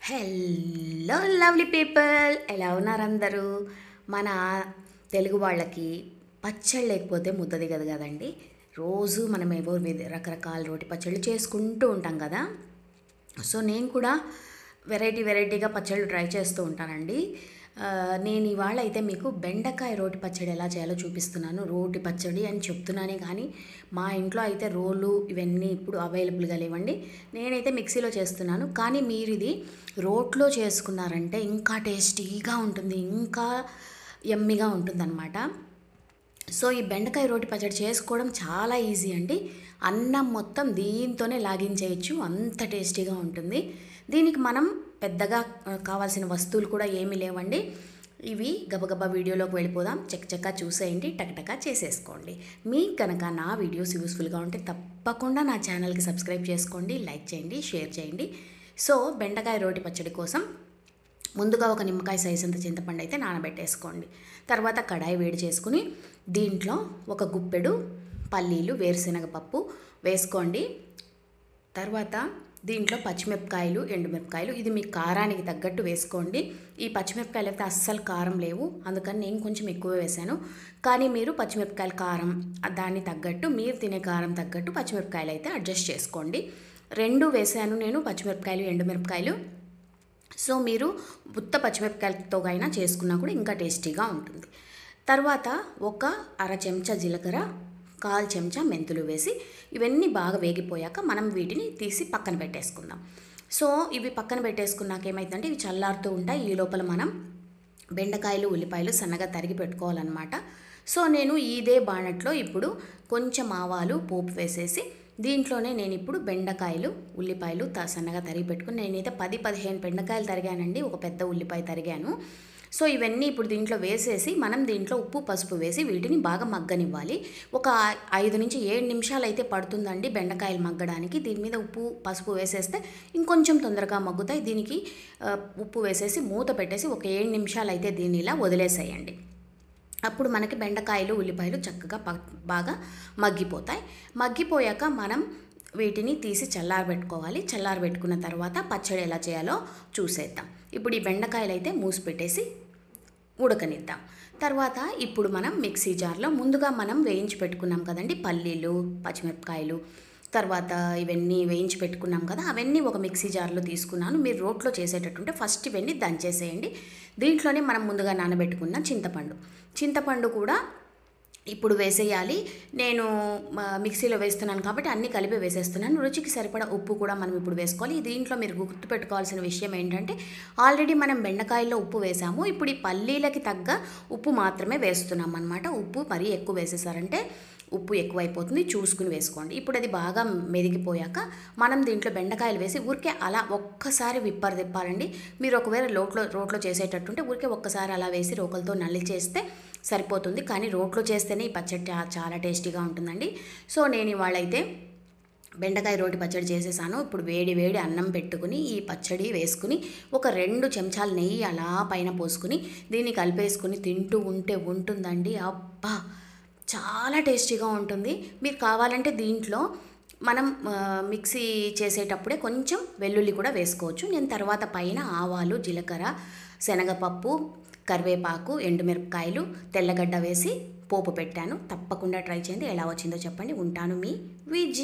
Hello lovely people, ఎలా ఉన్నారు అందరూ? మన తెలుగు వాళ్ళకి పచ్చళ్ళు లేకపోతే ముద్ద దిగదు కదండి. రోజు మనం ఏవో రకరకాల రోటి పచ్చళ్ళు చేసుకుంటూ ఉంటాం కదా. సో నేను కూడా వెరైటీగా పచ్చళ్ళు ట్రై చేస్తూ ఉంటానండి. నేను ఇవాళ అయితే మీకు బెండకాయ రోటి పచ్చడి ఎలా చేయాలో చూపిస్తున్నాను. రోటి పచ్చడి అని చెప్తున్నానే కానీ మా ఇంట్లో అయితే రోలు ఇవన్నీ ఇప్పుడు అవైలబుల్గా లేవండి. నేనైతే మిక్సీలో చేస్తున్నాను, కానీ మీరు ఇది రోట్లో చేసుకున్నారంటే ఇంకా టేస్టీగా ఉంటుంది, ఇంకా యమ్మీగా ఉంటుందన్నమాట. సో ఈ బెండకాయ రోటి పచ్చడి చేసుకోవడం చాలా ఈజీ అండి. అన్నం మొత్తం దీంతోనే లాగించేయచ్చు, అంత టేస్టీగా ఉంటుంది. దీనికి మనం పెద్దగా కావాల్సిన వస్తువులు కూడా ఏమీ లేవండి. ఇవి గబగబా వీడియోలోకి వెళ్ళిపోదాం. చక్కగా చూసేయండి, టకటకా చేసేసుకోండి. మీకు కనుక నా వీడియోస్ యూస్ఫుల్గా ఉంటే తప్పకుండా నా ఛానల్కి సబ్స్క్రైబ్ చేసుకోండి, లైక్ చేయండి, షేర్ చేయండి. సో బెండకాయ రోటి పచ్చడి కోసం ముందుగా ఒక నిమ్మకాయ సైజ్ అంత చింతపండు అయితే నానబెట్టేసుకోండి. తర్వాత కడాయి వేడి చేసుకుని దీంట్లో ఒక గుప్పెడు పల్లీలు, వేరుశనగ పప్పు వేసుకోండి. తర్వాత దీంట్లో పచ్చిమిరపకాయలు, ఎండుమిరపకాయలు, ఇది మీ కారానికి తగ్గట్టు వేసుకోండి. ఈ పచ్చిమిరపకాయలు అయితే అస్సలు కారం లేవు, అందుకని నేను కొంచెం ఎక్కువ వేశాను. కానీ మీరు పచ్చిమిరపకాయల కారం దాన్ని తగ్గట్టు, మీరు తినే కారం తగ్గట్టు పచ్చిమిరపకాయలు అయితే అడ్జస్ట్ చేసుకోండి. 2 వేసాను నేను, పచ్చిమిరపకాయలు, ఎండుమిరపకాయలు. సో మీరు ఉత్త పచ్చిమిరపకాయలతో అయినా చేసుకున్నా కూడా ఇంకా టేస్టీగా ఉంటుంది. తర్వాత ఒక అర చెంచా జీలకర్ర, 1/4 చెంచా మెంతులు వేసి ఇవన్నీ బాగా వేగిపోయాక మనం వీటిని తీసి పక్కన పెట్టేసుకుందాం. సో ఇవి పక్కన పెట్టేసుకున్నాక ఏమైందంటే ఇవి చల్లారుతూ ఉంటాయి. ఈ లోపల మనం బెండకాయలు, ఉల్లిపాయలు సన్నగా తరిగి పెట్టుకోవాలన్నమాట. సో నేను ఇదే బాణట్లో ఇప్పుడు కొంచెం ఆవాలు పోపు వేసేసి దీంట్లోనే నేను ఇప్పుడు బెండకాయలు, ఉల్లిపాయలు సన్నగా తరిగి పెట్టుకుని, నేనైతే 10-15 బెండకాయలు తరిగానండి, ఒక పెద్ద ఉల్లిపాయ తరిగాను. సో ఇవన్నీ ఇప్పుడు దీంట్లో వేసేసి మనం దీంట్లో ఉప్పు, పసుపు వేసి వీటిని బాగా మగ్గనివ్వాలి. ఒక 5-7 నిమిషాలు అయితే పడుతుందండి బెండకాయలు మగ్గడానికి. దీని మీద ఉప్పు, పసుపు వేసేస్తే ఇంకొంచెం తొందరగా మగ్గుతాయి. దీనికి ఉప్పు వేసేసి మూత పెట్టేసి ఒక 7 నిమిషాలు అయితే దీన్ని ఇలా వదిలేసేయండి. అప్పుడు మనకి బెండకాయలు, ఉల్లిపాయలు చక్కగా బాగా మగ్గిపోతాయి. మగ్గిపోయాక మనం వీటిని తీసి చల్లారబెట్టుకోవాలి. చల్లారబెట్టుకున్న తర్వాత పచ్చడి ఎలా చేయాలో చూసేద్దాం. ఇప్పుడు ఈ బెండకాయలు అయితే మూసి పెట్టేసి ఉడకనిద్దాం. తర్వాత ఇప్పుడు మనం మిక్సీ జార్లో ముందుగా మనం వేయించి పెట్టుకున్నాం కదండి, పల్లీలు, పచ్చిమిరపకాయలు, తర్వాత ఇవన్నీ వేయించి పెట్టుకున్నాం కదా, అవన్నీ ఒక మిక్సీ జార్లో తీసుకున్నాను. మీరు రోట్లో చేసేటట్టుంటే ఫస్ట్ ఇవన్నీ దంచేసేయండి. దీంట్లోనే మనం ముందుగా నానబెట్టుకున్న చింతపండు కూడా ఇప్పుడు వేసేయాలి. నేను మిక్సీలో వేస్తున్నాను కాబట్టి అన్నీ కలిపి వేసేస్తున్నాను. రుచికి సరిపడా ఉప్పు కూడా మనం ఇప్పుడు వేసుకోవాలి. దీంట్లో మీరు గుర్తుపెట్టుకోవాల్సిన విషయం ఏంటంటే ఆల్రెడీ మనం బెండకాయల్లో ఉప్పు వేసాము. ఇప్పుడు ఈ పల్లీలకి తగ్గ ఉప్పు మాత్రమే వేస్తున్నాం అన్నమాట. ఉప్పు మరీ ఎక్కువ వేసేసారంటే ఉప్పు ఎక్కువైపోతుంది, చూసుకుని వేసుకోండి. ఇప్పుడు అది బాగా మెదిగిపోయాక మనం దీంట్లో బెండకాయలు వేసి ఊరికే అలా ఒక్కసారి తిప్పాలండి. మీరు ఒకవేళ రోట్లో చేసేటట్టుంటే ఊరికే ఒక్కసారి అలా వేసి రోకలతో నల్లి చేస్తే సరిపోతుంది. కానీ రోట్లో చేస్తేనే ఈ పచ్చడి చాలా టేస్టీగా ఉంటుందండి. సో నేను ఇవాళైతే బెండకాయ రోటి పచ్చడి చేసేసాను. ఇప్పుడు వేడి అన్నం పెట్టుకుని ఈ పచ్చడి వేసుకుని ఒక 2 చెంచాలు నెయ్యి అలా పైన పోసుకుని దీన్ని కలిపేసుకుని తింటూ ఉంటే ఉంటుందండి. అబ్బా, చాలా టేస్టీగా ఉంటుంది. మీరు కావాలంటే దీంట్లో మనం మిక్సీ చేసేటప్పుడే కొంచెం వెల్లుల్లి కూడా వేసుకోవచ్చు. నేను తర్వాత పైన ఆవాలు, జీలకర్ర, శనగపప్పు, కరివేపాకు, ఎండుమిరపకాయలు, తెల్లగడ్డ వేసి పోపు పెట్టాను. తప్పకుండా ట్రై చేయండి. ఎలా వచ్చిందో చెప్పండి. ఉంటాను, మీ విజి.